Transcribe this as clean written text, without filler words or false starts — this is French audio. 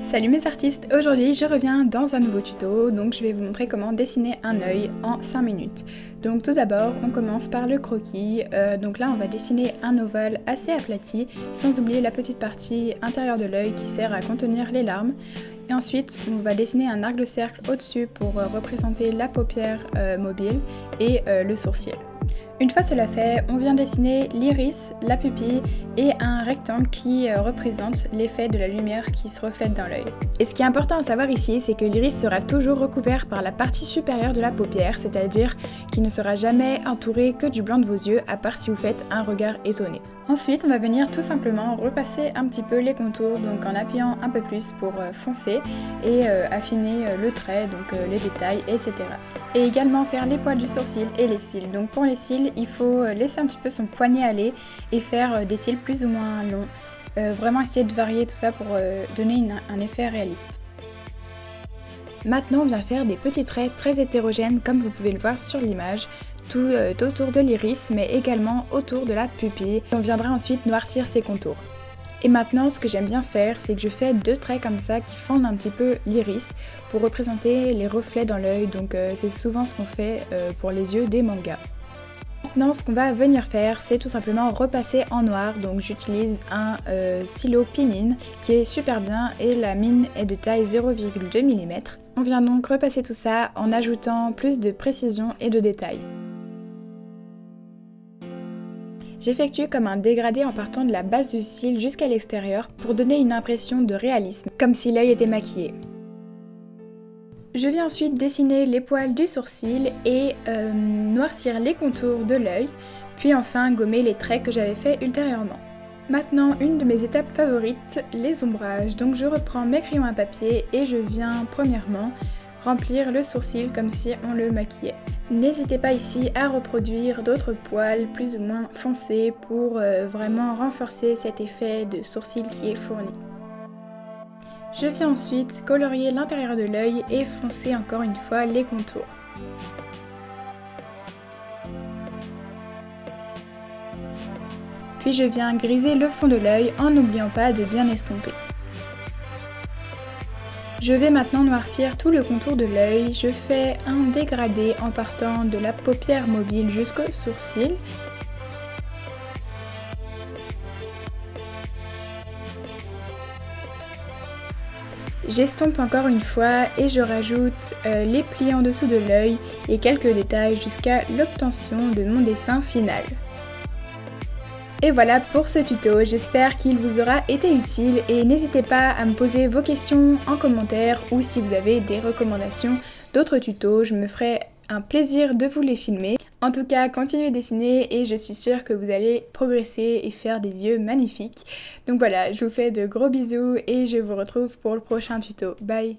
Salut mes artistes, aujourd'hui je reviens dans un nouveau tuto, donc je vais vous montrer comment dessiner un œil en 5 minutes. Donc tout d'abord on commence par le croquis, donc là on va dessiner un ovale assez aplati, sans oublier la petite partie intérieure de l'œil qui sert à contenir les larmes. Et ensuite on va dessiner un arc de cercle au-dessus pour représenter la paupière mobile et le sourcil. Une fois cela fait, on vient dessiner l'iris, la pupille et un rectangle qui représente l'effet de la lumière qui se reflète dans l'œil. Et ce qui est important à savoir ici, c'est que l'iris sera toujours recouvert par la partie supérieure de la paupière, c'est-à-dire qu'il ne sera jamais entouré que du blanc de vos yeux, à part si vous faites un regard étonné. Ensuite, on va venir tout simplement repasser un petit peu les contours, donc en appuyant un peu plus pour foncer et affiner le trait, donc les détails, etc. Et également faire les poils du sourcil et les cils. Donc pour les cils, il faut laisser un petit peu son poignet aller et faire des cils plus ou moins longs. Vraiment essayer de varier tout ça pour donner un effet réaliste. Maintenant, on vient faire des petits traits très hétérogènes comme vous pouvez le voir sur l'image. Tout autour de l'iris mais également autour de la pupille. On viendra ensuite noircir ses contours. Et maintenant ce que j'aime bien faire c'est que je fais deux traits comme ça qui fendent un petit peu l'iris pour représenter les reflets dans l'œil, donc c'est souvent ce qu'on fait pour les yeux des mangas. Maintenant ce qu'on va venir faire c'est tout simplement repasser en noir, donc j'utilise un stylo Pinyin qui est super bien et la mine est de taille 0,2 mm. On vient donc repasser tout ça en ajoutant plus de précision et de détails. J'effectue comme un dégradé en partant de la base du cil jusqu'à l'extérieur pour donner une impression de réalisme, comme si l'œil était maquillé. Je viens ensuite dessiner les poils du sourcil et noircir les contours de l'œil, puis enfin gommer les traits que j'avais fait ultérieurement. Maintenant, une de mes étapes favorites, les ombrages. Donc je reprends mes crayons à papier et je viens premièrement remplir le sourcil comme si on le maquillait. N'hésitez pas ici à reproduire d'autres poils plus ou moins foncés pour vraiment renforcer cet effet de sourcil qui est fourni. Je viens ensuite colorier l'intérieur de l'œil et foncer encore une fois les contours. Puis je viens griser le fond de l'œil en n'oubliant pas de bien estomper. Je vais maintenant noircir tout le contour de l'œil. Je fais un dégradé en partant de la paupière mobile jusqu'au sourcil. J'estompe encore une fois et je rajoute les plis en dessous de l'œil et quelques détails jusqu'à l'obtention de mon dessin final. Et voilà pour ce tuto, j'espère qu'il vous aura été utile et n'hésitez pas à me poser vos questions en commentaire ou si vous avez des recommandations d'autres tutos, je me ferai un plaisir de vous les filmer. En tout cas, continuez à dessiner et je suis sûre que vous allez progresser et faire des yeux magnifiques. Donc voilà, je vous fais de gros bisous et je vous retrouve pour le prochain tuto. Bye!